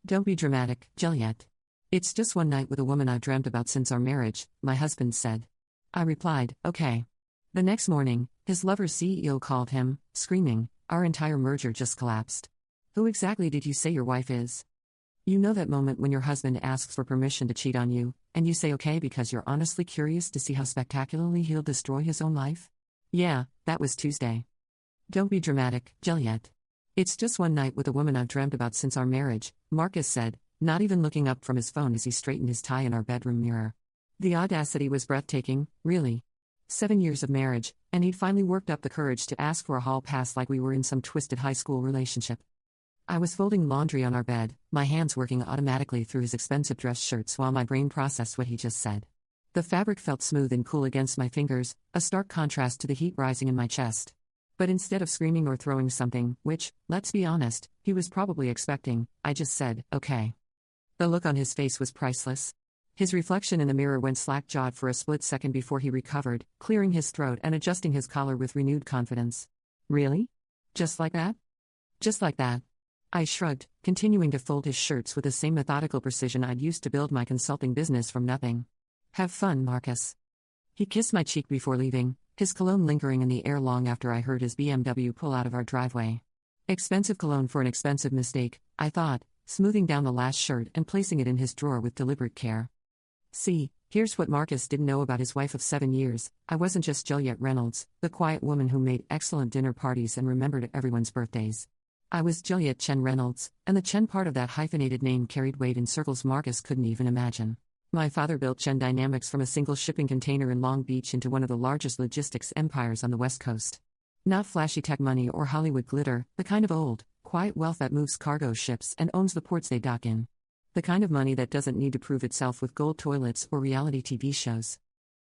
Don't be dramatic, Julliette. It's just one night with a woman I've dreamt about since our marriage, my husband said. I replied, okay. The next morning, his lover's CEO called him, screaming, our entire merger just collapsed. Who exactly did you say your wife is? You know that moment when your husband asks for permission to cheat on you, and you say okay because you're honestly curious to see how spectacularly he'll destroy his own life? Yeah, that was Tuesday. Don't be dramatic, Julliette. It's just one night with a woman I've dreamt about since our marriage, Marcus said, not even looking up from his phone as he straightened his tie in our bedroom mirror. The audacity was breathtaking, really. 7 years of marriage, and he'd finally worked up the courage to ask for a hall pass like we were in some twisted high school relationship. I was folding laundry on our bed, my hands working automatically through his expensive dress shirts while my brain processed what he just said. The fabric felt smooth and cool against my fingers, a stark contrast to the heat rising in my chest. But instead of screaming or throwing something, which, let's be honest, he was probably expecting, I just said, okay. The look on his face was priceless. His reflection in the mirror went slack-jawed for a split second before he recovered, clearing his throat and adjusting his collar with renewed confidence. Really? Just like that? Just like that. I shrugged, continuing to fold his shirts with the same methodical precision I'd used to build my consulting business from nothing. Have fun, Marcus. He kissed my cheek before leaving, his cologne lingering in the air long after I heard his BMW pull out of our driveway. Expensive cologne for an expensive mistake, I thought, smoothing down the last shirt and placing it in his drawer with deliberate care. See, here's what Marcus didn't know about his wife of 7 years. I wasn't just Julliette Reynolds, the quiet woman who made excellent dinner parties and remembered everyone's birthdays. I was Julliette Chen Reynolds, and the Chen part of that hyphenated name carried weight in circles Marcus couldn't even imagine. My father built Chen Dynamics from a single shipping container in Long Beach into one of the largest logistics empires on the West Coast. Not flashy tech money or Hollywood glitter, the kind of old, quiet wealth that moves cargo ships and owns the ports they dock in. The kind of money that doesn't need to prove itself with gold toilets or reality TV shows.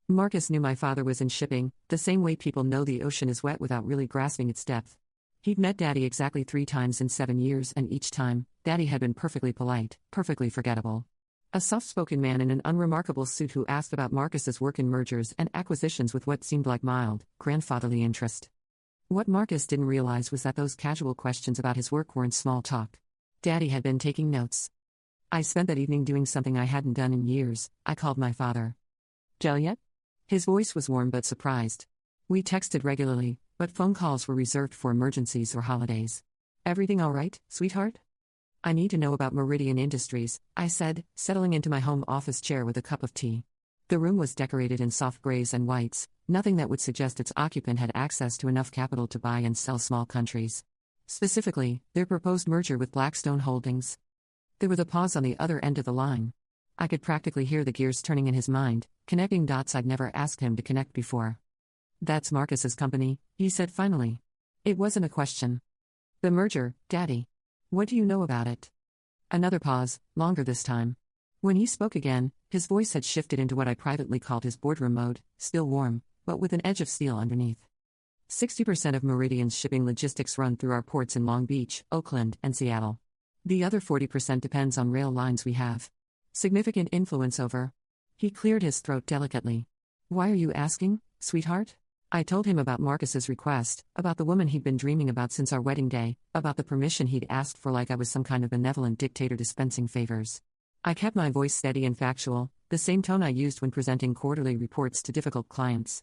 Marcus knew my father was in shipping, the same way people know the ocean is wet without really grasping its depth. He'd met Daddy exactly 3 times in 7 years, and each time, Daddy had been perfectly polite, perfectly forgettable. A soft-spoken man in an unremarkable suit who asked about Marcus's work in mergers and acquisitions with what seemed like mild, grandfatherly interest. What Marcus didn't realize was that those casual questions about his work weren't small talk. Daddy had been taking notes. I spent that evening doing something I hadn't done in years. I called my father. Julliette? His voice was warm but surprised. We texted regularly, but phone calls were reserved for emergencies or holidays. Everything all right, sweetheart? I need to know about Meridian Industries, I said, settling into my home office chair with a cup of tea. The room was decorated in soft grays and whites, nothing that would suggest its occupant had access to enough capital to buy and sell small countries. Specifically, their proposed merger with Blackstone Holdings. There was a pause on the other end of the line. I could practically hear the gears turning in his mind, connecting dots I'd never asked him to connect before. That's Marcus's company, he said finally. It wasn't a question. The merger, Daddy. What do you know about it? Another pause, longer this time. When he spoke again, his voice had shifted into what I privately called his boardroom mode, still warm, but with an edge of steel underneath. 60% of Meridian's shipping logistics run through our ports in Long Beach, Oakland, and Seattle. The other 40% depends on rail lines we have significant influence over. He cleared his throat delicately. Why are you asking, sweetheart? I told him about Marcus's request, about the woman he'd been dreaming about since our wedding day, about the permission he'd asked for like I was some kind of benevolent dictator dispensing favors. I kept my voice steady and factual, the same tone I used when presenting quarterly reports to difficult clients.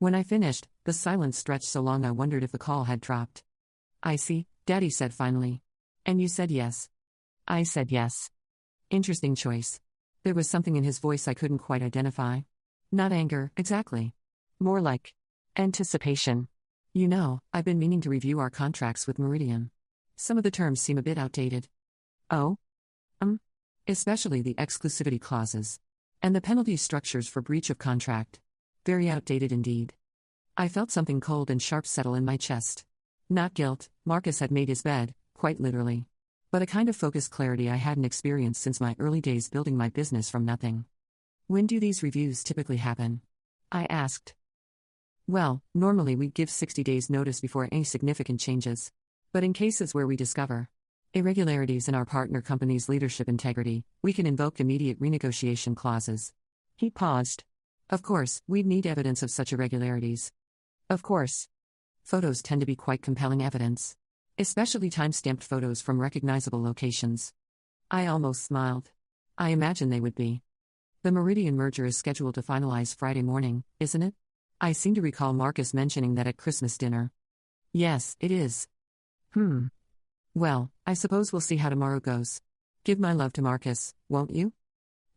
When I finished, the silence stretched so long I wondered if the call had dropped. I see, Daddy said finally. And you said yes. I said yes. Interesting choice. There was something in his voice I couldn't quite identify. Not anger, exactly. More like anticipation. You know, I've been meaning to review our contracts with Meridian. Some of the terms seem a bit outdated. Oh? Especially the exclusivity clauses. And the penalty structures for breach of contract. Very outdated indeed. I felt something cold and sharp settle in my chest. Not guilt, Marcus had made his bed, quite literally. But a kind of focused clarity I hadn't experienced since my early days building my business from nothing. When do these reviews typically happen? I asked. Well, normally we'd give 60 days notice before any significant changes. But in cases where we discover irregularities in our partner company's leadership integrity, we can invoke immediate renegotiation clauses. He paused. Of course, we'd need evidence of such irregularities. Of course. Photos tend to be quite compelling evidence. Especially time-stamped photos from recognizable locations. I almost smiled. I imagine they would be. The Meridian merger is scheduled to finalize Friday morning, isn't it? I seem to recall Marcus mentioning that at Christmas dinner. Yes, it is. Well, I suppose we'll see how tomorrow goes. Give my love to Marcus, won't you?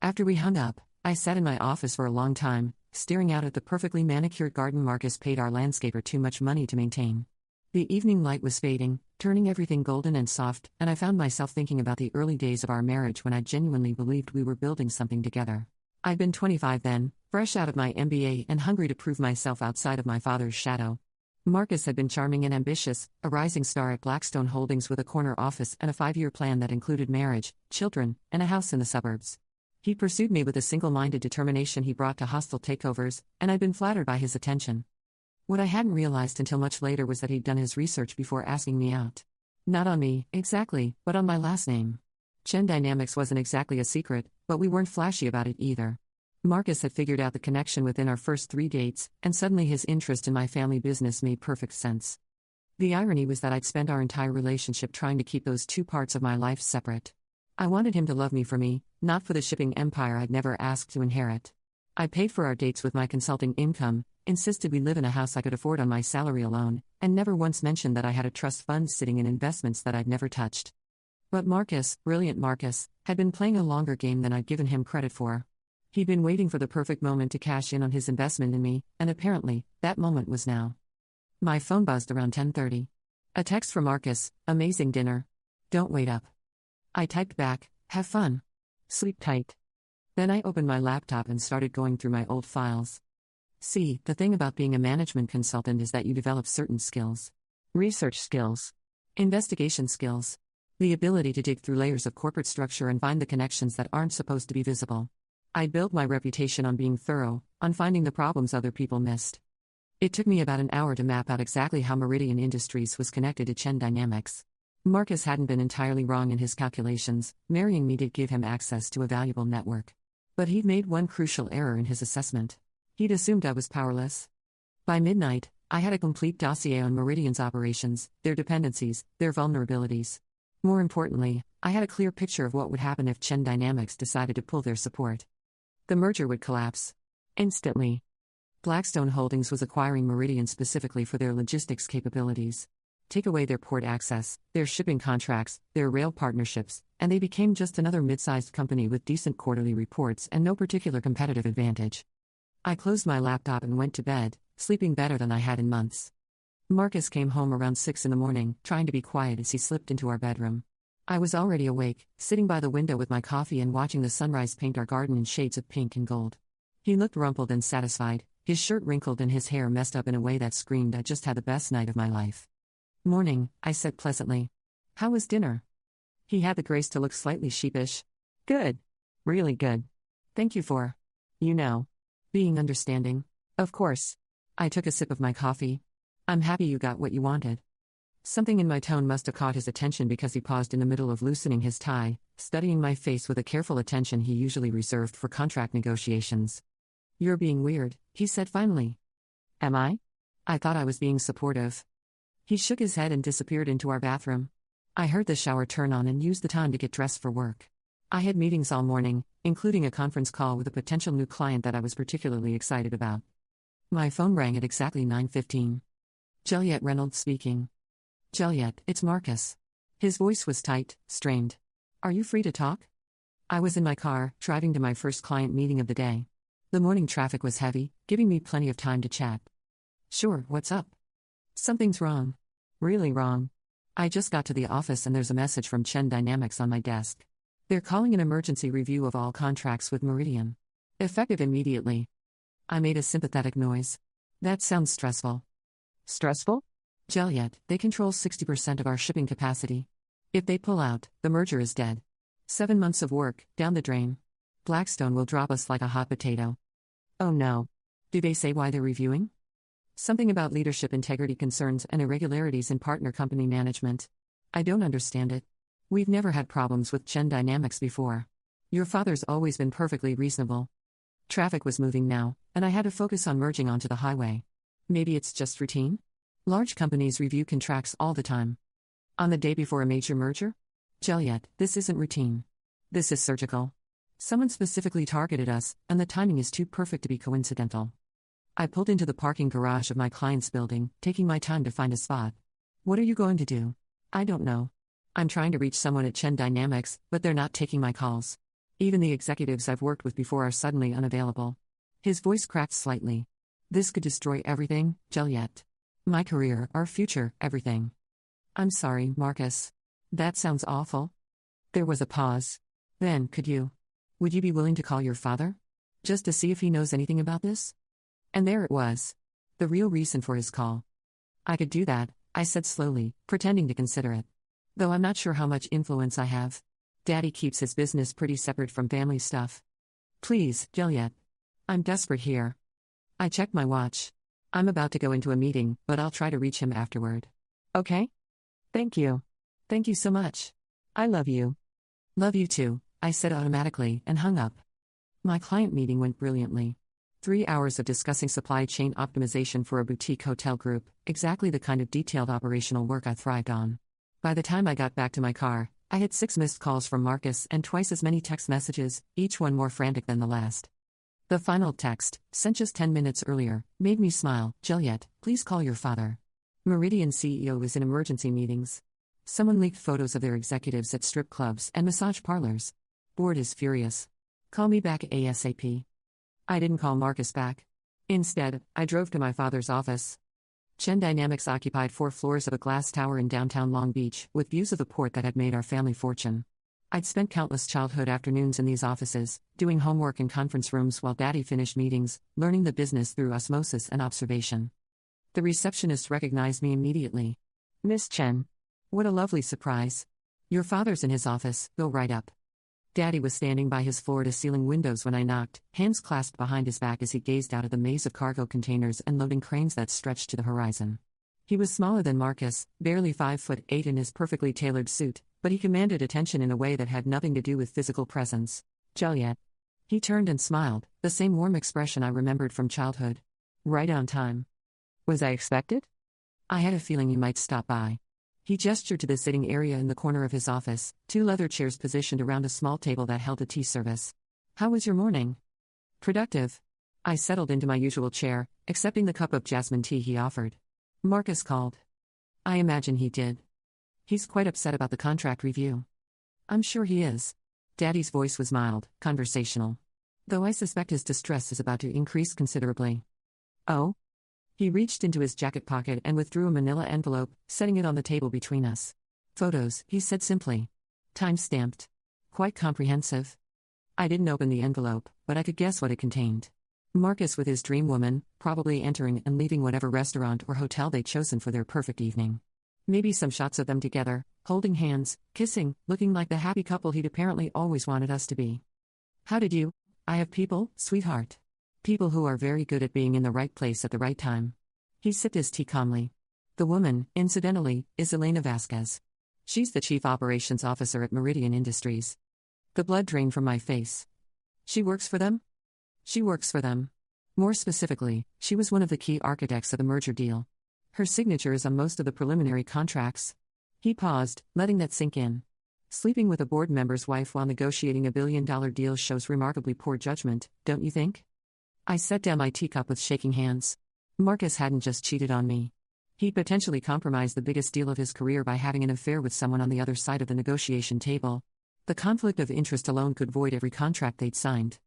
After we hung up, I sat in my office for a long time, staring out at the perfectly manicured garden Marcus paid our landscaper too much money to maintain. The evening light was fading, turning everything golden and soft, and I found myself thinking about the early days of our marriage when I genuinely believed we were building something together. I'd been 25 then, fresh out of my MBA and hungry to prove myself outside of my father's shadow. Marcus had been charming and ambitious, a rising star at Blackstone Holdings with a corner office and a 5-year plan that included marriage, children, and a house in the suburbs. He pursued me with a single-minded determination he brought to hostile takeovers, and I'd been flattered by his attention. What I hadn't realized until much later was that he'd done his research before asking me out. Not on me, exactly, but on my last name. Chen Dynamics wasn't exactly a secret, but we weren't flashy about it either. Marcus had figured out the connection within our first 3 dates, and suddenly his interest in my family business made perfect sense. The irony was that I'd spent our entire relationship trying to keep those two parts of my life separate. I wanted him to love me for me, not for the shipping empire I'd never asked to inherit. I paid for our dates with my consulting income, insisted we live in a house I could afford on my salary alone, and never once mentioned that I had a trust fund sitting in investments that I'd never touched. But Marcus, brilliant Marcus, had been playing a longer game than I'd given him credit for. He'd been waiting for the perfect moment to cash in on his investment in me, and apparently, that moment was now. My phone buzzed around 10:30. A text from Marcus, amazing dinner. Don't wait up. I typed back, have fun. Sleep tight. Then I opened my laptop and started going through my old files. See, the thing about being a management consultant is that you develop certain skills. Research skills. Investigation skills. The ability to dig through layers of corporate structure and find the connections that aren't supposed to be visible. I built my reputation on being thorough, on finding the problems other people missed. It took me about an hour to map out exactly how Meridian Industries was connected to Chen Dynamics. Marcus hadn't been entirely wrong in his calculations. Marrying me did give him access to a valuable network. But he'd made one crucial error in his assessment. He'd assumed I was powerless. By midnight, I had a complete dossier on Meridian's operations, their dependencies, their vulnerabilities. More importantly, I had a clear picture of what would happen if Chen Dynamics decided to pull their support. The merger would collapse. Instantly. Blackstone Holdings was acquiring Meridian specifically for their logistics capabilities. Take away their port access, their shipping contracts, their rail partnerships, and they became just another mid-sized company with decent quarterly reports and no particular competitive advantage. I closed my laptop and went to bed, sleeping better than I had in months. Marcus came home around 6 in the morning, trying to be quiet as he slipped into our bedroom. I was already awake, sitting by the window with my coffee and watching the sunrise paint our garden in shades of pink and gold. He looked rumpled and satisfied, his shirt wrinkled and his hair messed up in a way that screamed I just had the best night of my life. Morning, I said pleasantly. How was dinner? He had the grace to look slightly sheepish. Good. Really good. Thank you for, being understanding. Of course. I took a sip of my coffee. I'm happy you got what you wanted. Something in my tone must have caught his attention because he paused in the middle of loosening his tie, studying my face with a careful attention he usually reserved for contract negotiations. You're being weird, he said finally. Am I? I thought I was being supportive. He shook his head and disappeared into our bathroom. I heard the shower turn on and used the time to get dressed for work. I had meetings all morning, including a conference call with a potential new client that I was particularly excited about. My phone rang at exactly 9:15. Julliette Reynolds speaking. Julliette, it's Marcus. His voice was tight, strained. Are you free to talk? I was in my car, driving to my first client meeting of the day. The morning traffic was heavy, giving me plenty of time to chat. Sure, what's up? Something's wrong. Really wrong. I just got to the office and there's a message from Chen Dynamics on my desk. They're calling an emergency review of all contracts with Meridian. Effective immediately. I made a sympathetic noise. That sounds stressful. Stressful? Julliette, they control 60% of our shipping capacity. If they pull out, the merger is dead. 7 months of work, down the drain. Blackstone will drop us like a hot potato. Oh no. Do they say why they're reviewing? Something about leadership integrity concerns and irregularities in partner company management. I don't understand it. We've never had problems with Chen Dynamics before. Your father's always been perfectly reasonable. Traffic was moving now, and I had to focus on merging onto the highway. Maybe it's just routine? Large companies review contracts all the time. On the day before a major merger? Julliette, this isn't routine. This is surgical. Someone specifically targeted us, and the timing is too perfect to be coincidental. I pulled into the parking garage of my client's building, taking my time to find a spot. What are you going to do? I don't know. I'm trying to reach someone at Chen Dynamics, but they're not taking my calls. Even the executives I've worked with before are suddenly unavailable. His voice cracked slightly. This could destroy everything, Julliette. My career, our future, everything. I'm sorry, Marcus. That sounds awful. There was a pause. Then, would you be willing to call your father? Just to see if he knows anything about this? And there it was. The real reason for his call. I could do that, I said slowly, pretending to consider it. Though I'm not sure how much influence I have. Daddy keeps his business pretty separate from family stuff. Please, Julliette. I'm desperate here. I checked my watch. I'm about to go into a meeting, but I'll try to reach him afterward. Okay? Thank you. Thank you so much. I love you. Love you too, I said automatically, and hung up. My client meeting went brilliantly. 3 hours of discussing supply chain optimization for a boutique hotel group, exactly the kind of detailed operational work I thrived on. By the time I got back to my car, I had 6 missed calls from Marcus and twice as many text messages, each one more frantic than the last. The final text, sent just 10 minutes earlier, made me smile. Julliette, please call your father. Meridian CEO is in emergency meetings. Someone leaked photos of their executives at strip clubs and massage parlors. Board is furious. Call me back ASAP. I didn't call Marcus back. Instead, I drove to my father's office. Chen Dynamics occupied 4 floors of a glass tower in downtown Long Beach, with views of the port that had made our family fortune. I'd spent countless childhood afternoons in these offices, doing homework in conference rooms while Daddy finished meetings, learning the business through osmosis and observation. The receptionist recognized me immediately. Miss Chen. What a lovely surprise. Your father's in his office, go right up. Daddy was standing by his floor-to-ceiling windows when I knocked, hands clasped behind his back as he gazed out at the maze of cargo containers and loading cranes that stretched to the horizon. He was smaller than Marcus, barely 5'8" in his perfectly tailored suit, but he commanded attention in a way that had nothing to do with physical presence. Julliette. He turned and smiled, the same warm expression I remembered from childhood. Right on time. Was I expected? I had a feeling you might stop by. He gestured to the sitting area in the corner of his office, 2 leather chairs positioned around a small table that held a tea service. How was your morning? Productive. I settled into my usual chair, accepting the cup of jasmine tea he offered. Marcus called. I imagine he did. He's quite upset about the contract review. I'm sure he is. Daddy's voice was mild, conversational. Though I suspect his distress is about to increase considerably. Oh? He reached into his jacket pocket and withdrew a manila envelope, setting it on the table between us. Photos, he said simply. Time-stamped. Quite comprehensive. I didn't open the envelope, but I could guess what it contained. Marcus with his dream woman, probably entering and leaving whatever restaurant or hotel they'd chosen for their perfect evening. Maybe some shots of them together, holding hands, kissing, looking like the happy couple he'd apparently always wanted us to be. How did you? I have people, sweetheart. People who are very good at being in the right place at the right time. He sipped his tea calmly. The woman, incidentally, is Elena Vasquez. She's the chief operations officer at Meridian Industries. The blood drained from my face. She works for them? She works for them. More specifically, she was one of the key architects of the merger deal. Her signature is on most of the preliminary contracts. He paused, letting that sink in. Sleeping with a board member's wife while negotiating a billion-dollar deal shows remarkably poor judgment, don't you think? I set down my teacup with shaking hands. Marcus hadn't just cheated on me. He potentially compromised the biggest deal of his career by having an affair with someone on the other side of the negotiation table. The conflict of interest alone could void every contract they'd signed.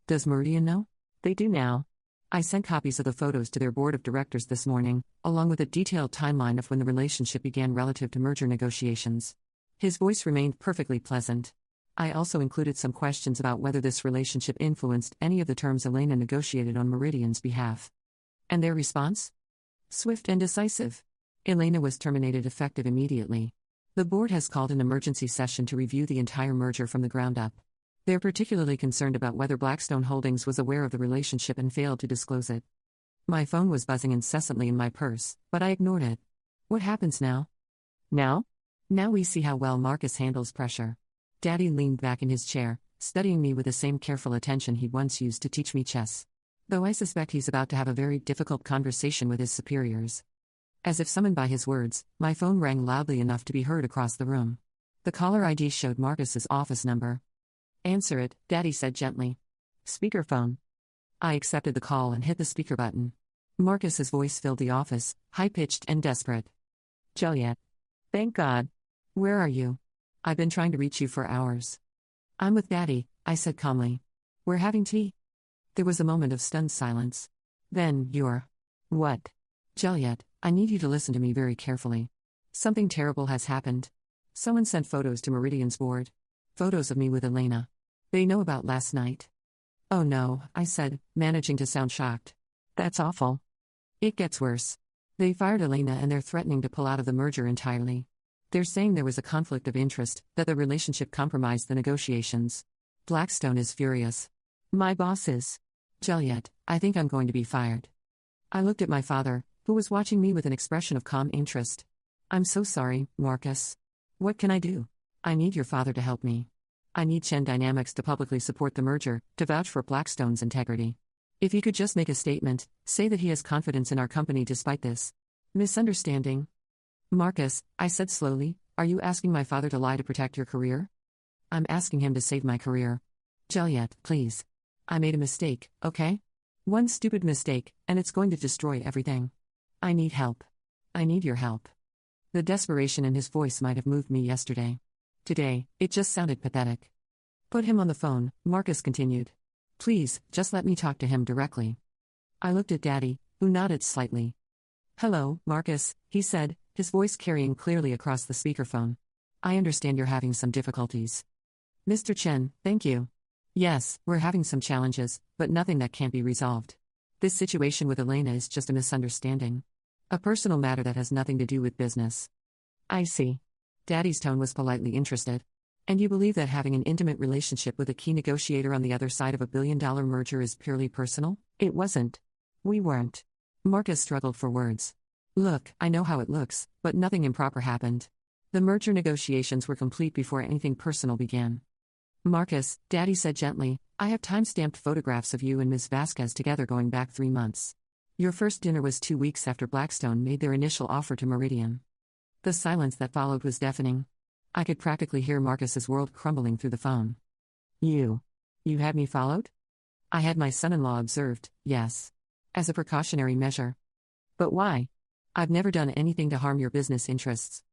Does Meridian know? They do now. I sent copies of the photos to their board of directors this morning, along with a detailed timeline of when the relationship began relative to merger negotiations. His voice remained perfectly pleasant. I also included some questions about whether this relationship influenced any of the terms Elena negotiated on Meridian's behalf. And their response? Swift and decisive. Elena was terminated effective immediately. The board has called an emergency session to review the entire merger from the ground up. They're particularly concerned about whether Blackstone Holdings was aware of the relationship and failed to disclose it. My phone was buzzing incessantly in my purse, but I ignored it. What happens now? Now? Now we see how well Marcus handles pressure. Daddy leaned back in his chair, studying me with the same careful attention he'd once used to teach me chess. Though I suspect he's about to have a very difficult conversation with his superiors. As if summoned by his words, my phone rang loudly enough to be heard across the room. The caller ID showed Marcus's office number. Answer it, Daddy said gently. Speakerphone. I accepted the call and hit the speaker button. Marcus's voice filled the office, high-pitched and desperate. Julliette. Thank God. Where are you? I've been trying to reach you for hours. I'm with Daddy, I said calmly. We're having tea. There was a moment of stunned silence. Then, you're... What? Julliette, I need you to listen to me very carefully. Something terrible has happened. Someone sent photos to Meridian's board. Photos of me with Elena. They know about last night. Oh no, I said, managing to sound shocked. That's awful. It gets worse. They fired Elena and they're threatening to pull out of the merger entirely. They're saying there was a conflict of interest, that the relationship compromised the negotiations. Blackstone is furious. My boss is. Julliette, I think I'm going to be fired. I looked at my father, who was watching me with an expression of calm interest. I'm so sorry, Marcus. What can I do? I need your father to help me. I need Chen Dynamics to publicly support the merger, to vouch for Blackstone's integrity. If he could just make a statement, say that he has confidence in our company despite this misunderstanding. Marcus, I said slowly, are you asking my father to lie to protect your career? I'm asking him to save my career. Julliette, please. I made a mistake, okay? One stupid mistake, and it's going to destroy everything. I need help. I need your help. The desperation in his voice might have moved me yesterday. Today, it just sounded pathetic. Put him on the phone, Marcus continued. Please, just let me talk to him directly. I looked at Daddy, who nodded slightly. Hello, Marcus, he said, his voice carrying clearly across the speakerphone. I understand you're having some difficulties. Mr. Chen, thank you. Yes, we're having some challenges, but nothing that can't be resolved. This situation with Elena is just a misunderstanding. A personal matter that has nothing to do with business. I see. Daddy's tone was politely interested. And you believe that having an intimate relationship with a key negotiator on the other side of a billion-dollar merger is purely personal? It wasn't. We weren't. Marcus struggled for words. Look, I know how it looks, but nothing improper happened. The merger negotiations were complete before anything personal began. Marcus, Daddy said gently, I have time-stamped photographs of you and Ms. Vasquez together going back 3 months. Your first dinner was 2 weeks after Blackstone made their initial offer to Meridian. The silence that followed was deafening. I could practically hear Marcus's world crumbling through the phone. You had me followed? I had my son-in-law observed, yes. As a precautionary measure. But why? I've never done anything to harm your business interests.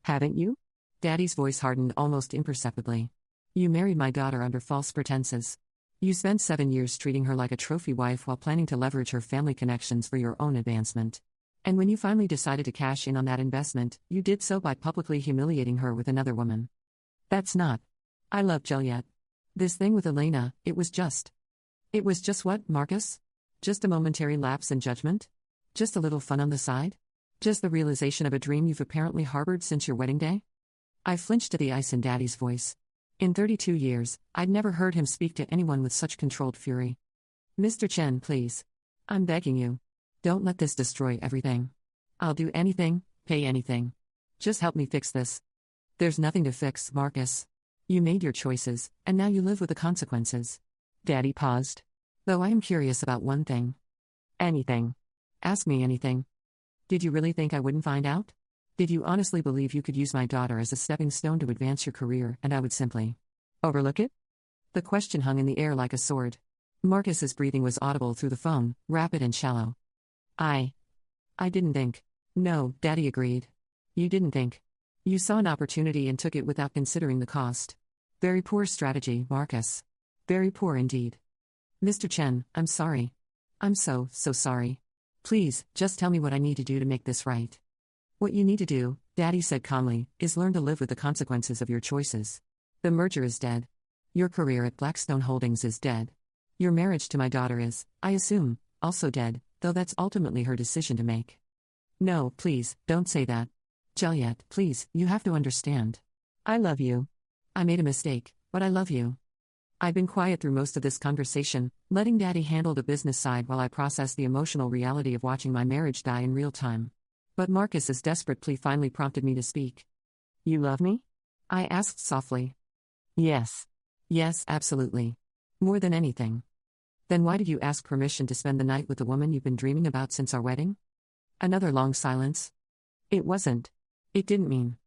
Haven't you? Daddy's voice hardened almost imperceptibly. You married my daughter under false pretenses. You spent 7 years treating her like a trophy wife while planning to leverage her family connections for your own advancement. And when you finally decided to cash in on that investment, you did so by publicly humiliating her with another woman. That's not. I love Julliette. This thing with Elena, it was just. It was just what, Marcus? Just a momentary lapse in judgment? Just a little fun on the side? Just the realization of a dream you've apparently harbored since your wedding day? I flinched to the ice in Daddy's voice. In 32 years, I'd never heard him speak to anyone with such controlled fury. Mr. Chen, please. I'm begging you. Don't let this destroy everything. I'll do anything, pay anything. Just help me fix this. There's nothing to fix, Marcus. You made your choices, and now you live with the consequences. Daddy paused. Though I am curious about one thing. Anything. Ask me anything. Did you really think I wouldn't find out? Did you honestly believe you could use my daughter as a stepping stone to advance your career and I would simply overlook it? The question hung in the air like a sword. Marcus's breathing was audible through the phone, rapid and shallow. I didn't think. No, Daddy agreed. You didn't think. You saw an opportunity and took it without considering the cost. Very poor strategy, Marcus. Very poor indeed. Mr. Chen, I'm sorry. I'm so sorry. Please, just tell me what I need to do to make this right. What you need to do, Daddy said calmly, is learn to live with the consequences of your choices. The merger is dead. Your career at Blackstone Holdings is dead. Your marriage to my daughter is, I assume, also dead, though that's ultimately her decision to make. No, please, don't say that. Julliette, please, you have to understand. I love you. I made a mistake, but I love you. I've been quiet through most of this conversation, letting Daddy handle the business side while I process the emotional reality of watching my marriage die in real time. But Marcus's desperate plea finally prompted me to speak. You love me? I asked softly. Yes. Yes, absolutely. More than anything. Then why did you ask permission to spend the night with the woman you've been dreaming about since our wedding? Another long silence. It wasn't. It didn't mean.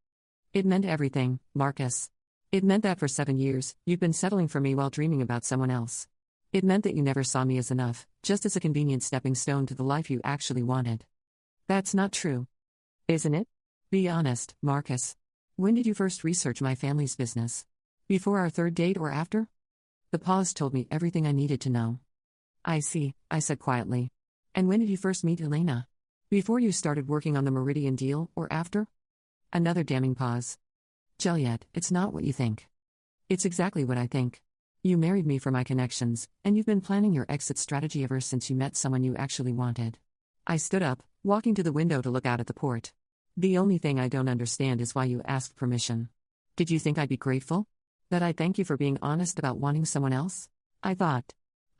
It meant everything, Marcus. It meant that for 7 years, you've been settling for me while dreaming about someone else. It meant that you never saw me as enough, just as a convenient stepping stone to the life you actually wanted. That's not true. Isn't it? Be honest, Marcus. When did you first research my family's business? Before our third date or after? The pause told me everything I needed to know. I see, I said quietly. And when did you first meet Elena? Before you started working on the Meridian deal, or after? Another damning pause. Julliette, it's not what you think. It's exactly what I think. You married me for my connections, and you've been planning your exit strategy ever since you met someone you actually wanted. I stood up, walking to the window to look out at the port. The only thing I don't understand is why you asked permission. Did you think I'd be grateful? That I'd thank you for being honest about wanting someone else? I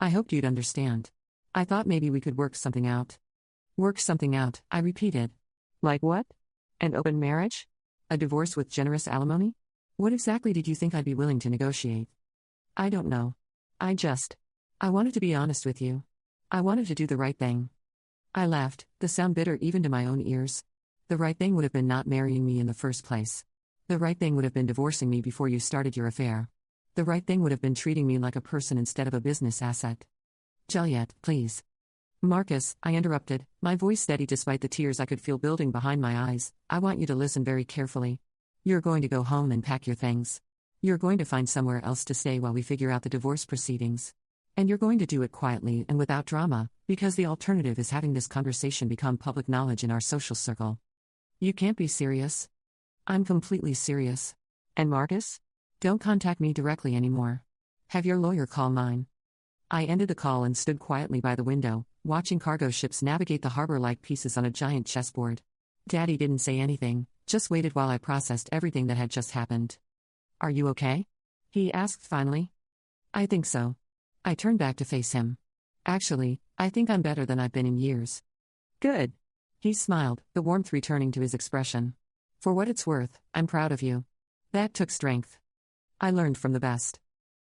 hoped you'd understand. I thought maybe we could work something out. Work something out, I repeated. Like what? An open marriage? A divorce with generous alimony? What exactly did you think I'd be willing to negotiate? I don't know. I wanted to be honest with you. I wanted to do the right thing. I laughed, the sound bitter even to my own ears. The right thing would have been not marrying me in the first place. The right thing would have been divorcing me before you started your affair. The right thing would have been treating me like a person instead of a business asset. Julliette, please. Marcus, I interrupted, my voice steady despite the tears I could feel building behind my eyes. I want you to listen very carefully. You're going to go home and pack your things. You're going to find somewhere else to stay while we figure out the divorce proceedings. And you're going to do it quietly and without drama, because the alternative is having this conversation become public knowledge in our social circle. You can't be serious. I'm completely serious. And Marcus? Don't contact me directly anymore. Have your lawyer call mine. I ended the call and stood quietly by the window, watching cargo ships navigate the harbor like pieces on a giant chessboard. Daddy didn't say anything, just waited while I processed everything that had just happened. Are you okay? He asked finally. I think so. I turned back to face him. Actually, I think I'm better than I've been in years. Good. He smiled, the warmth returning to his expression. For what it's worth, I'm proud of you. That took strength. I learned from the best.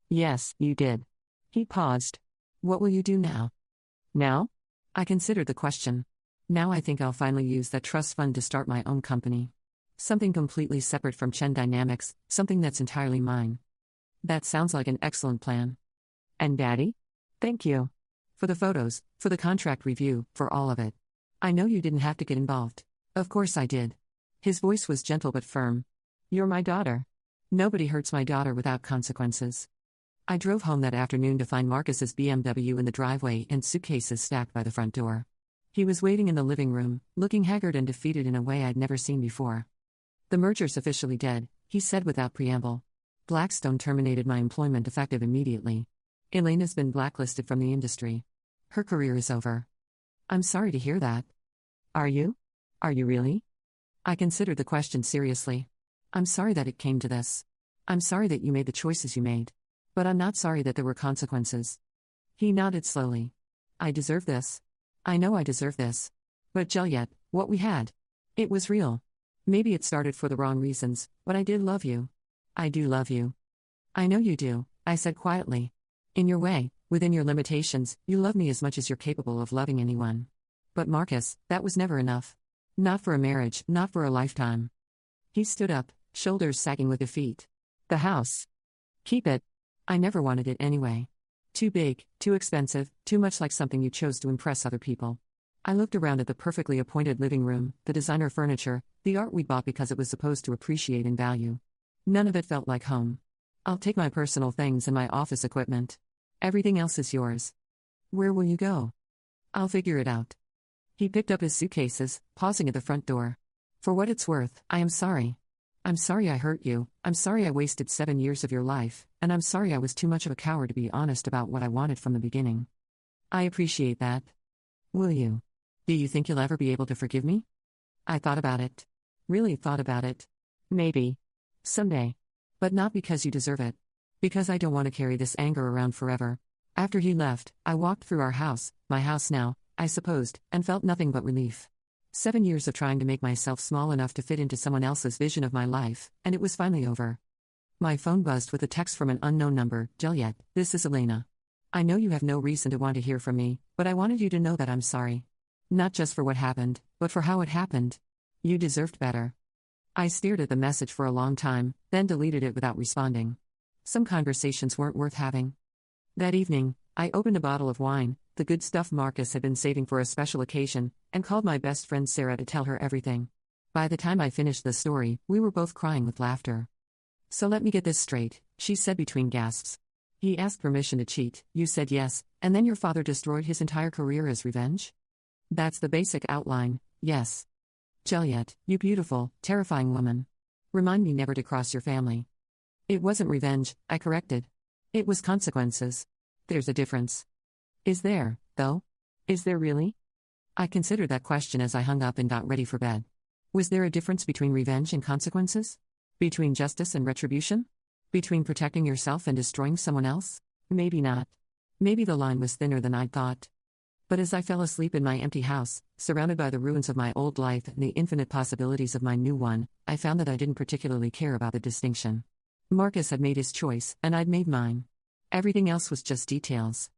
Yes, you did. He paused. What will you do now? Now? I considered the question. Now I think I'll finally use that trust fund to start my own company. Something completely separate from Chen Dynamics, something that's entirely mine. That sounds like an excellent plan. And Daddy? Thank you. For the photos, for the contract review, for all of it. I know you didn't have to get involved. Of course I did. His voice was gentle but firm. You're my daughter. Nobody hurts my daughter without consequences. I drove home that afternoon to find Marcus's BMW in the driveway and suitcases stacked by the front door. He was waiting in the living room, looking haggard and defeated in a way I'd never seen before. The merger's officially dead, he said without preamble. Blackstone terminated my employment effective immediately. Elena's been blacklisted from the industry. Her career is over. I'm sorry to hear that. Are you? Are you really? I considered the question seriously. I'm sorry that it came to this. I'm sorry that you made the choices you made. But I'm not sorry that there were consequences. He nodded slowly. I deserve this. I know I deserve this. But Julliette, what we had. It was real. Maybe it started for the wrong reasons, but I did love you. I do love you. I know you do, I said quietly. In your way, within your limitations, you love me as much as you're capable of loving anyone. But Marcus, that was never enough. Not for a marriage, not for a lifetime. He stood up, shoulders sagging with defeat. The house. Keep it. I never wanted it anyway. Too big, too expensive, too much like something you chose to impress other people. I looked around at the perfectly appointed living room, the designer furniture, the art we bought because it was supposed to appreciate in value. None of it felt like home. I'll take my personal things and my office equipment. Everything else is yours. Where will you go? I'll figure it out. He picked up his suitcases, pausing at the front door. For what it's worth, I am sorry. I'm sorry I hurt you, I'm sorry I wasted 7 years of your life, and I'm sorry I was too much of a coward to be honest about what I wanted from the beginning. I appreciate that. Will you? Do you think you'll ever be able to forgive me? I thought about it. Really thought about it. Maybe. Someday. But not because you deserve it. Because I don't want to carry this anger around forever. After he left, I walked through our house, my house now, I supposed, and felt nothing but relief. 7 years of trying to make myself small enough to fit into someone else's vision of my life, and it was finally over. My phone buzzed with a text from an unknown number. Julliette, this is Elena. I know you have no reason to want to hear from me, but I wanted you to know that I'm sorry. Not just for what happened, but for how it happened. You deserved better. I stared at the message for a long time, then deleted it without responding. Some conversations weren't worth having. That evening, I opened a bottle of wine, the good stuff Marcus had been saving for a special occasion, and called my best friend Sarah to tell her everything. By the time I finished the story, we were both crying with laughter. "So let me get this straight," she said between gasps. "He asked permission to cheat, you said yes, and then your father destroyed his entire career as revenge?" "That's the basic outline, yes." "Julliette, you beautiful, terrifying woman. Remind me never to cross your family." "It wasn't revenge," I corrected. "It was consequences. There's a difference." "Is there, though? Is there really?" I considered that question as I hung up and got ready for bed. Was there a difference between revenge and consequences? Between justice and retribution? Between protecting yourself and destroying someone else? Maybe not. Maybe the line was thinner than I'd thought. But as I fell asleep in my empty house, surrounded by the ruins of my old life and the infinite possibilities of my new one, I found that I didn't particularly care about the distinction. Marcus had made his choice, and I'd made mine. Everything else was just details.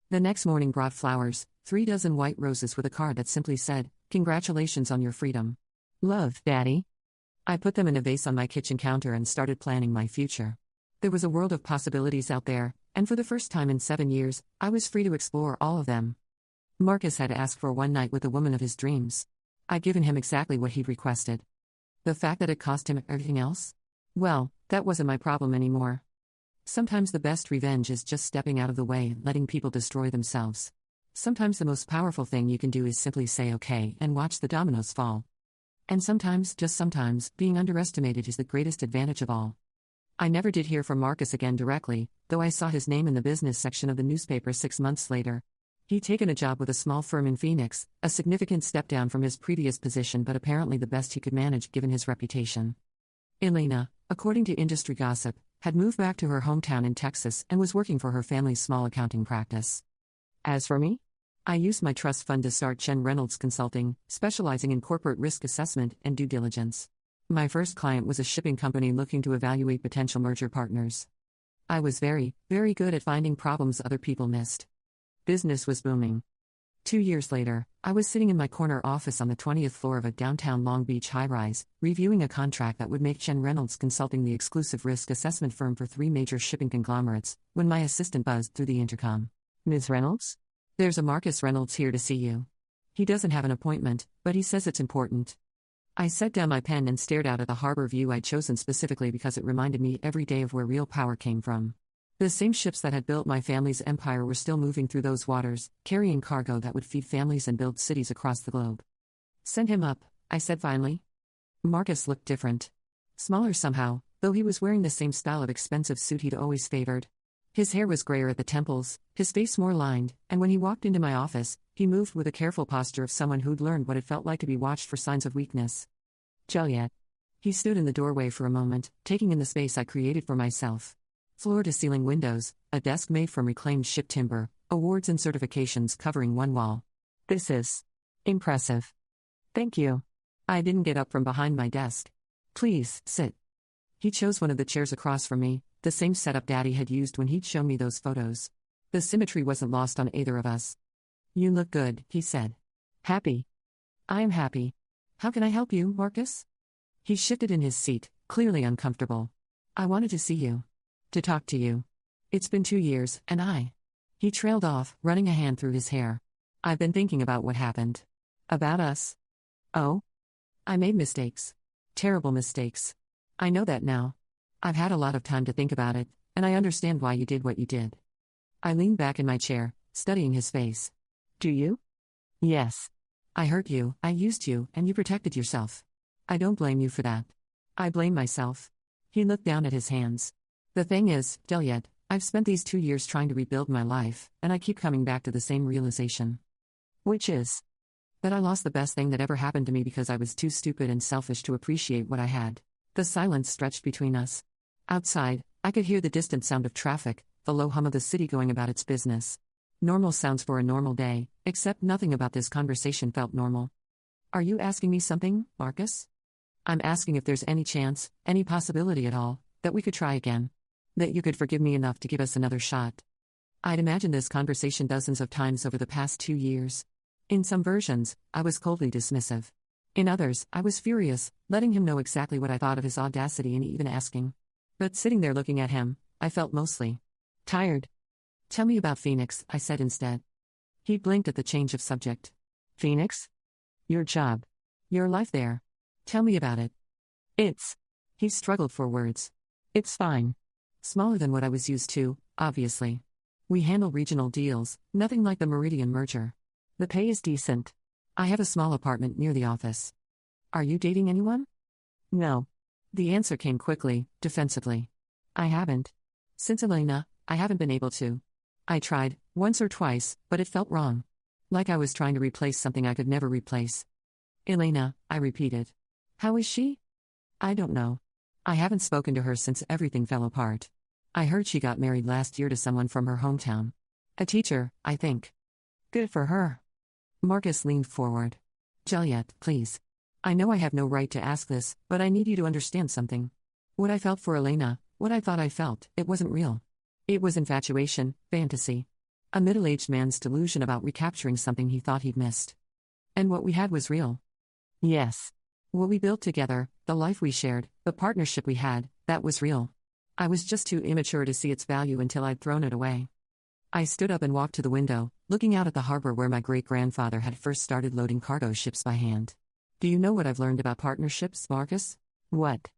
The next morning brought flowers, 3 dozen white roses with a card that simply said, "Congratulations on your freedom. Love, Daddy." I put them in a vase on my kitchen counter and started planning my future. There was a world of possibilities out there, and for the first time in 7 years, I was free to explore all of them. Marcus had asked for one night with the woman of his dreams. I'd given him exactly what he'd requested. The fact that it cost him everything else? Well, that wasn't my problem anymore. Sometimes the best revenge is just stepping out of the way and letting people destroy themselves. Sometimes the most powerful thing you can do is simply say okay and watch the dominoes fall. And sometimes, just sometimes, being underestimated is the greatest advantage of all. I never did hear from Marcus again directly, though I saw his name in the business section of the newspaper 6 months later. He'd taken a job with a small firm in Phoenix, a significant step down from his previous position but apparently the best he could manage given his reputation. Elena, according to industry gossip, had moved back to her hometown in Texas and was working for her family's small accounting practice. As for me? I used my trust fund to start Jen Reynolds Consulting, specializing in corporate risk assessment and due diligence. My first client was a shipping company looking to evaluate potential merger partners. I was very, very good at finding problems other people missed. Business was booming. 2 years later, I was sitting in my corner office on the 20th floor of a downtown Long Beach high-rise, reviewing a contract that would make Jen Reynolds Consulting the exclusive risk assessment firm for 3 major shipping conglomerates, when my assistant buzzed through the intercom. "Ms. Reynolds? There's a Marcus Reynolds here to see you. He doesn't have an appointment, but he says it's important." I set down my pen and stared out at the harbor view I'd chosen specifically because it reminded me every day of where real power came from. The same ships that had built my family's empire were still moving through those waters, carrying cargo that would feed families and build cities across the globe. "Send him up," I said finally. Marcus looked different. Smaller somehow, though he was wearing the same style of expensive suit he'd always favored. His hair was grayer at the temples, his face more lined, and when he walked into my office, he moved with a careful posture of someone who'd learned what it felt like to be watched for signs of weakness. "Julliette." He stood in the doorway for a moment, taking in the space I created for myself. Floor-to-ceiling windows, a desk made from reclaimed ship timber, awards and certifications covering one wall. "This is impressive." "Thank you." I didn't get up from behind my desk. "Please, sit." He chose one of the chairs across from me, the same setup Daddy had used when he'd shown me those photos. The symmetry wasn't lost on either of us. "You look good," he said. "Happy?" "I am happy. How can I help you, Marcus?" He shifted in his seat, clearly uncomfortable. "I wanted to see you. To talk to you. It's been 2 years, and I..." He trailed off, running a hand through his hair. "I've been thinking about what happened. About us." "Oh? I made mistakes. Terrible mistakes. I know that now. I've had a lot of time to think about it, and I understand why you did what you did." I leaned back in my chair, studying his face. "Do you?" "Yes. I hurt you, I used you, and you protected yourself. I don't blame you for that. I blame myself." He looked down at his hands. "The thing is, Julliette, I've spent these 2 years trying to rebuild my life, and I keep coming back to the same realization. Which is that I lost the best thing that ever happened to me because I was too stupid and selfish to appreciate what I had." The silence stretched between us. Outside, I could hear the distant sound of traffic, the low hum of the city going about its business. Normal sounds for a normal day, except nothing about this conversation felt normal. "Are you asking me something, Marcus?" "I'm asking if there's any chance, any possibility at all, that we could try again. That you could forgive me enough to give us another shot." I'd imagined this conversation dozens of times over the past 2 years. In some versions, I was coldly dismissive. In others, I was furious, letting him know exactly what I thought of his audacity and even asking. But sitting there looking at him, I felt mostly tired. Tell me about Phoenix, I said instead. He blinked at the change of subject. Phoenix? Your job. Your life there. Tell me about it. He struggled for words. It's fine. Smaller than what I was used to, obviously. We handle regional deals, nothing like the Meridian merger. The pay is decent. I have a small apartment near the office. Are you dating anyone? No. The answer came quickly, defensively. I haven't. Since Elena, I haven't been able to. I tried, once or twice, but it felt wrong. Like I was trying to replace something I could never replace. Elena, I repeated. How is she? I don't know. I haven't spoken to her since everything fell apart. I heard she got married last year to someone from her hometown. A teacher, I think. Good for her. Marcus leaned forward. Julliette, please. I know I have no right to ask this, but I need you to understand something. What I felt for Elena, what I thought I felt, it wasn't real. It was infatuation, fantasy. A middle-aged man's delusion about recapturing something he thought he'd missed. And what we had was real. Yes. What we built together, the life we shared, the partnership we had, that was real. I was just too immature to see its value until I'd thrown it away. I stood up and walked to the window, looking out at the harbor where my great-grandfather had first started loading cargo ships by hand. Do you know what I've learned about partnerships, Marcus? What?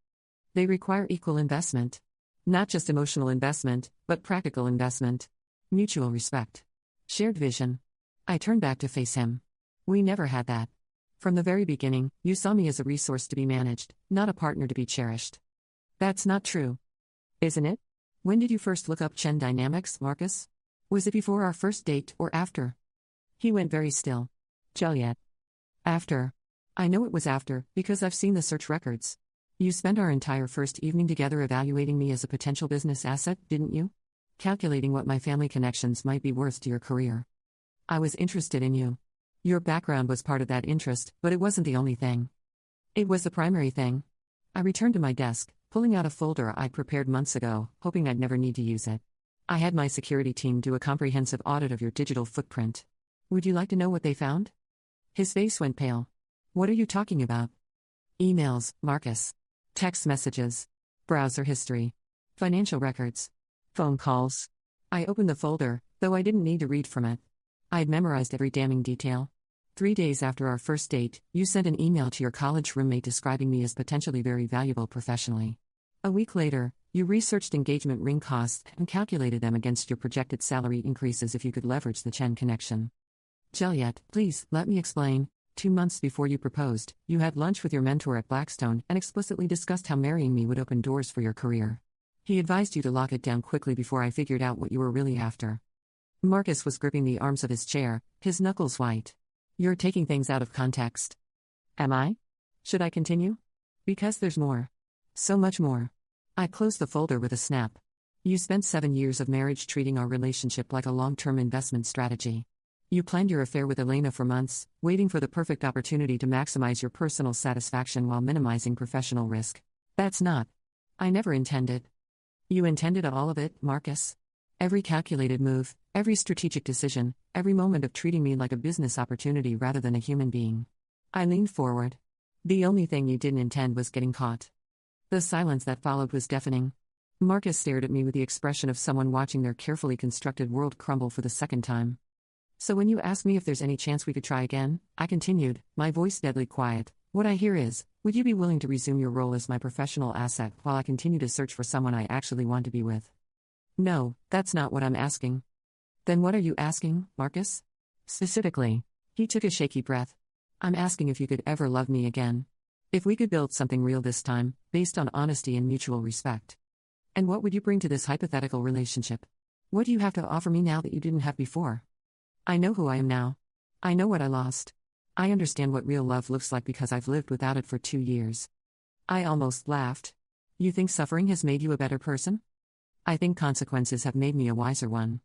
They require equal investment. Not just emotional investment, but practical investment. Mutual respect. Shared vision. I turned back to face him. We never had that. From the very beginning, you saw me as a resource to be managed, not a partner to be cherished. That's not true. Isn't it? When did you first look up Chen dynamics, Marcus? Was it before our first date or after? He went very still. Julliette. After. I know it was after, because I've seen the search records. You spent our entire first evening together evaluating me as a potential business asset, didn't you? Calculating what my family connections might be worth to your career. I was interested in you. Your background was part of that interest, but it wasn't the only thing. It was the primary thing. I returned to my desk, pulling out a folder I'd prepared months ago, hoping I'd never need to use it. I had my security team do a comprehensive audit of your digital footprint. Would you like to know what they found? His face went pale. What are you talking about? Emails, Marcus. Text messages. Browser history. Financial records. Phone calls. I opened the folder, though I didn't need to read from it. I'd memorized every damning detail. 3 days after our first date, you sent an email to your college roommate describing me as potentially very valuable professionally. A week later, you researched engagement ring costs and calculated them against your projected salary increases if you could leverage the Chen connection. Julliette, please, let me explain. 2 months before you proposed, you had lunch with your mentor at Blackstone and explicitly discussed how marrying me would open doors for your career. He advised you to lock it down quickly before I figured out what you were really after. Marcus was gripping the arms of his chair, his knuckles white. You're taking things out of context. Am I? Should I continue? Because there's more. So much more. I closed the folder with a snap. You spent 7 years of marriage treating our relationship like a long-term investment strategy. You planned your affair with Elena for months, waiting for the perfect opportunity to maximize your personal satisfaction while minimizing professional risk. That's not. I never intended. You intended all of it, Marcus. Every calculated move, every strategic decision, every moment of treating me like a business opportunity rather than a human being. I leaned forward. The only thing you didn't intend was getting caught. The silence that followed was deafening. Marcus stared at me with the expression of someone watching their carefully constructed world crumble for the second time. So when you ask me if there's any chance we could try again, I continued, my voice deadly quiet, what I hear is, would you be willing to resume your role as my professional asset while I continue to search for someone I actually want to be with? No, that's not what I'm asking. Then what are you asking, Marcus? Specifically. He took a shaky breath. I'm asking if you could ever love me again. If we could build something real this time, based on honesty and mutual respect. And what would you bring to this hypothetical relationship? What do you have to offer me now that you didn't have before? I know who I am now. I know what I lost. I understand what real love looks like because I've lived without it for 2 years. I almost laughed. You think suffering has made you a better person? I think consequences have made me a wiser one.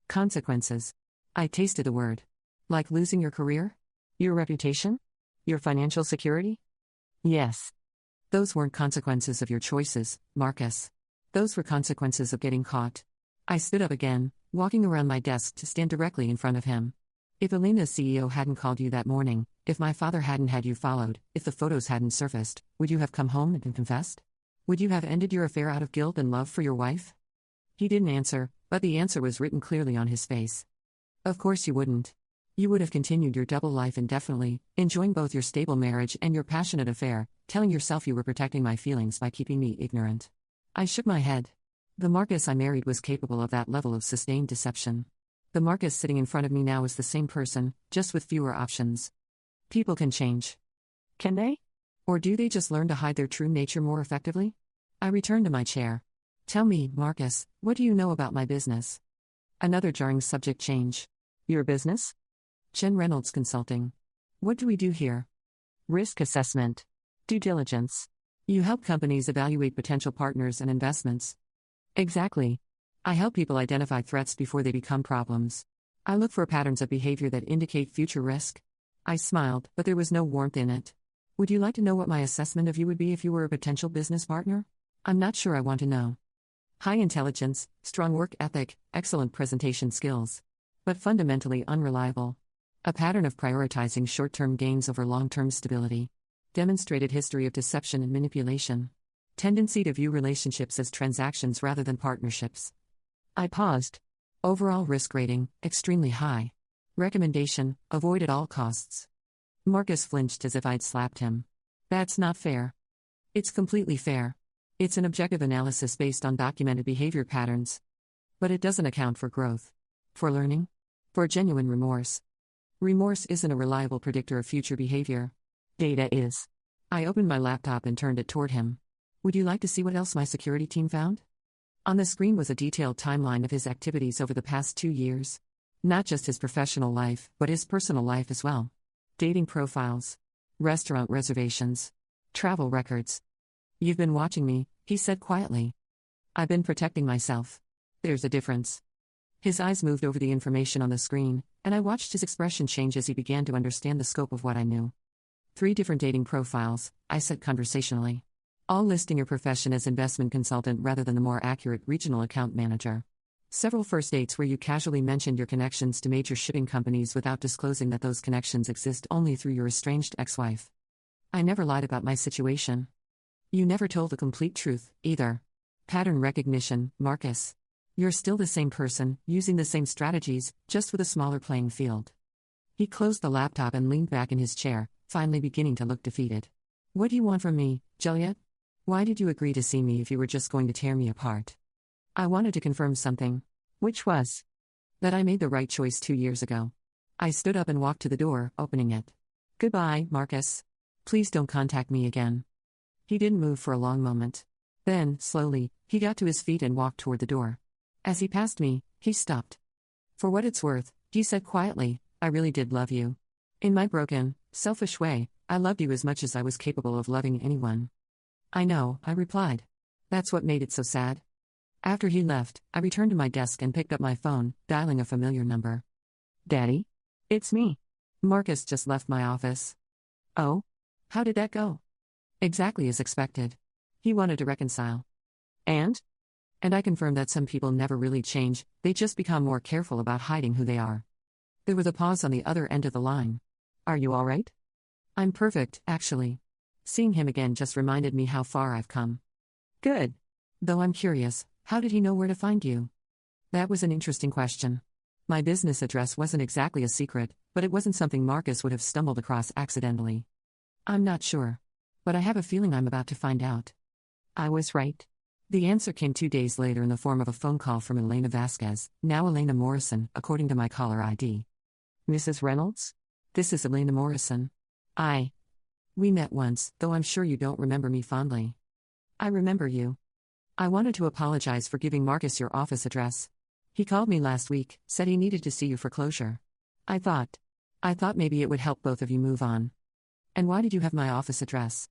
Consequences. I tasted the word. Like losing your career? Your reputation? Your financial security? Yes. Those weren't consequences of your choices, Marcus. Those were consequences of getting caught. I stood up again, walking around my desk to stand directly in front of him. If Elena's CEO hadn't called you that morning, If my father hadn't had you followed, if the photos hadn't surfaced, would you have come home and confessed? Would you have ended your affair out of guilt and love for your wife? He didn't answer, but the answer was written clearly on his face. Of course you wouldn't. You would have continued your double life indefinitely, enjoying both your stable marriage and your passionate affair, telling yourself you were protecting my feelings by keeping me ignorant. I shook my head. The Marcus I married was capable of that level of sustained deception. The Marcus sitting in front of me now is the same person, just with fewer options. People can change. Can they? Or do they just learn to hide their true nature more effectively? I returned to my chair. Tell me, Marcus, what do you know about my business? Another jarring subject change. Your business? Chen Reynolds Consulting. What do we do here? Risk assessment. Due diligence. You help companies evaluate potential partners and investments. Exactly. I help people identify threats before they become problems. I look for patterns of behavior that indicate future risk. I smiled, but there was no warmth in it. Would you like to know what my assessment of you would be if you were a potential business partner? I'm not sure I want to know. High intelligence, strong work ethic, excellent presentation skills. But fundamentally unreliable. A pattern of prioritizing short-term gains over long-term stability. Demonstrated history of deception and manipulation. Tendency to view relationships as transactions rather than partnerships. I paused. Overall risk rating, extremely high. Recommendation, avoid at all costs. Marcus flinched as if I'd slapped him. That's not fair. It's completely fair. It's an objective analysis based on documented behavior patterns. But it doesn't account for growth. For learning? For genuine remorse. Remorse isn't a reliable predictor of future behavior. Data is. I opened my laptop and turned it toward him. Would you like to see what else my security team found? On the screen was a detailed timeline of his activities over the past 2 years. Not just his professional life, but his personal life as well. Dating profiles. Restaurant reservations. Travel records. You've been watching me, he said quietly. I've been protecting myself. There's a difference. His eyes moved over the information on the screen, and I watched his expression change as he began to understand the scope of what I knew. 3 different dating profiles, I said conversationally. All listing your profession as investment consultant rather than the more accurate regional account manager. Several first dates where you casually mentioned your connections to major shipping companies without disclosing that those connections exist only through your estranged ex-wife. I never lied about my situation. You never told the complete truth, either. Pattern recognition, Marcus. You're still the same person, using the same strategies, just with a smaller playing field. He closed the laptop and leaned back in his chair, finally beginning to look defeated. What do you want from me, Julliette? Why did you agree to see me if you were just going to tear me apart? I wanted to confirm something. Which was? That I made the right choice 2 years ago. I stood up and walked to the door, opening it. Goodbye, Marcus. Please don't contact me again. He didn't move for a long moment. Then, slowly, he got to his feet and walked toward the door. As he passed me, he stopped. For what it's worth, he said quietly, I really did love you. In my broken, selfish way, I loved you as much as I was capable of loving anyone. I know, I replied. That's what made it so sad. After he left, I returned to my desk and picked up my phone, dialing a familiar number. Daddy? It's me. Marcus just left my office. Oh? How did that go? Exactly as expected. He wanted to reconcile. And? And I confirmed that some people never really change, they just become more careful about hiding who they are. There was a pause on the other end of the line. Are you all right? I'm perfect, actually. Seeing him again just reminded me how far I've come. Good. Though I'm curious, how did he know where to find you? That was an interesting question. My business address wasn't exactly a secret, but it wasn't something Marcus would have stumbled across accidentally. I'm not sure. But I have a feeling I'm about to find out. I was right. The answer came 2 days later in the form of a phone call from Elena Vasquez, now Elena Morrison, according to my caller ID. Mrs. Reynolds? This is Elena Morrison. We met once, though I'm sure you don't remember me fondly. I remember you. I wanted to apologize for giving Marcus your office address. He called me last week, said he needed to see you for closure. I thought maybe it would help both of you move on. And why did you have my office address?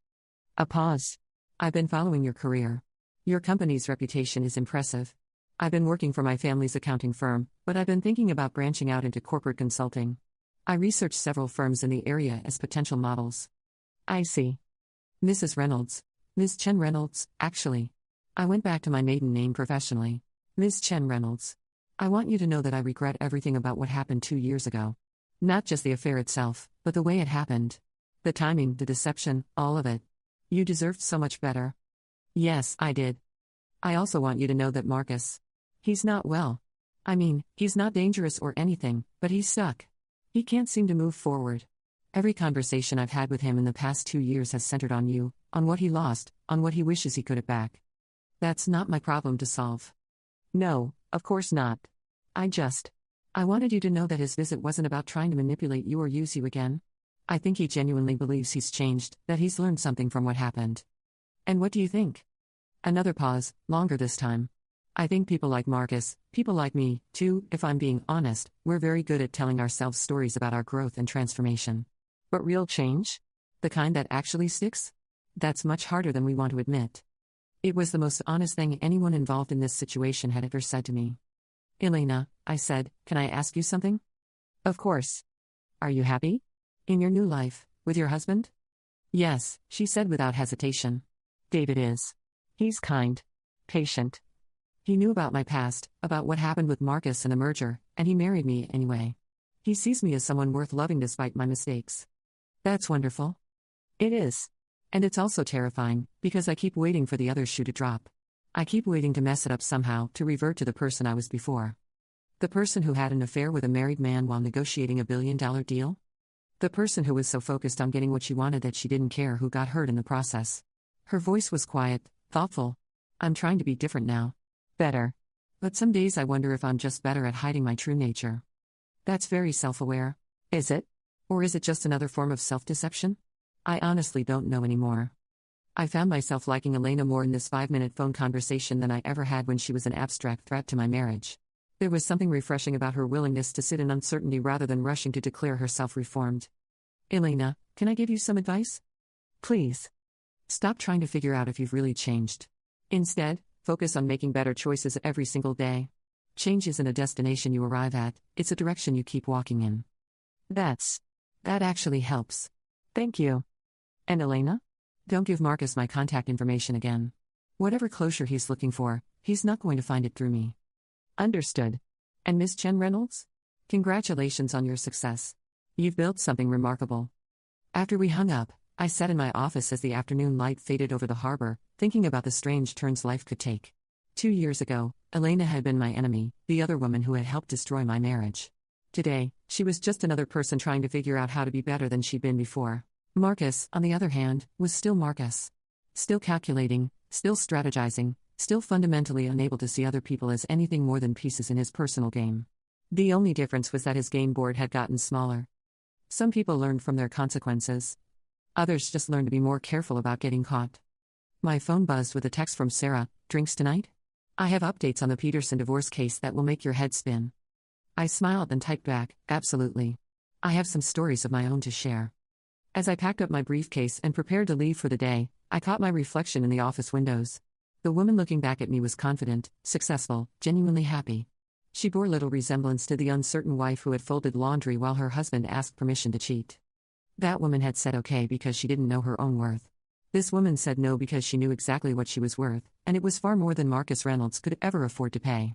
A pause. I've been following your career. Your company's reputation is impressive. I've been working for my family's accounting firm, but I've been thinking about branching out into corporate consulting. I researched several firms in the area as potential models. I see. Mrs. Reynolds. Ms. Chen Reynolds, actually. I went back to my maiden name professionally. Ms. Chen Reynolds. I want you to know that I regret everything about what happened 2 years ago. Not just the affair itself, but the way it happened. The timing, the deception, all of it. You deserved so much better. Yes, I did. I also want you to know that Marcus. He's not well. I mean, he's not dangerous or anything, but he's stuck. He can't seem to move forward. Every conversation I've had with him in the past 2 years has centered on you, on what he lost, on what he wishes he could have back. That's not my problem to solve. No, of course not. I wanted you to know that his visit wasn't about trying to manipulate you or use you again. I think he genuinely believes he's changed, that he's learned something from what happened. And what do you think? Another pause, longer this time. I think people like Marcus, people like me, too, if I'm being honest, we're very good at telling ourselves stories about our growth and transformation. But real change? The kind that actually sticks? That's much harder than we want to admit. It was the most honest thing anyone involved in this situation had ever said to me. Elena, I said, can I ask you something? Of course. Are you happy? In your new life, with your husband? Yes, she said without hesitation. David is. He's kind. Patient. He knew about my past, about what happened with Marcus and the merger, and he married me anyway. He sees me as someone worth loving despite my mistakes. That's wonderful. It is. And it's also terrifying, because I keep waiting for the other shoe to drop. I keep waiting to mess it up somehow, to revert to the person I was before. The person who had an affair with a married man while negotiating a billion-dollar deal? The person who was so focused on getting what she wanted that she didn't care who got hurt in the process. Her voice was quiet, thoughtful. I'm trying to be different now. Better. But some days I wonder if I'm just better at hiding my true nature. That's very self-aware. Is it? Or is it just another form of self-deception? I honestly don't know anymore. I found myself liking Elena more in this 5-minute phone conversation than I ever had when she was an abstract threat to my marriage. There was something refreshing about her willingness to sit in uncertainty rather than rushing to declare herself reformed. Elena, can I give you some advice? Please. Stop trying to figure out if you've really changed. Instead, focus on making better choices every single day. Change isn't a destination you arrive at, it's a direction you keep walking in. That actually helps. Thank you. And Elena? Don't give Marcus my contact information again. Whatever closure he's looking for, he's not going to find it through me. Understood. And Miss Chen Reynolds? Congratulations on your success. You've built something remarkable. After we hung up, I sat in my office as the afternoon light faded over the harbor, thinking about the strange turns life could take. 2 years ago, Elena had been my enemy, the other woman who had helped destroy my marriage. Today, she was just another person trying to figure out how to be better than she'd been before. Marcus, on the other hand, was still Marcus. Still calculating, still strategizing, still fundamentally unable to see other people as anything more than pieces in his personal game. The only difference was that his game board had gotten smaller. Some people learned from their consequences. Others just learned to be more careful about getting caught. My phone buzzed with a text from Sarah. Drinks tonight? I have updates on the Peterson divorce case that will make your head spin. I smiled and typed back, absolutely. I have some stories of my own to share. As I packed up my briefcase and prepared to leave for the day, I caught my reflection in the office windows. The woman looking back at me was confident, successful, genuinely happy. She bore little resemblance to the uncertain wife who had folded laundry while her husband asked permission to cheat. That woman had said okay because she didn't know her own worth. This woman said no because she knew exactly what she was worth, and it was far more than Marcus Reynolds could ever afford to pay.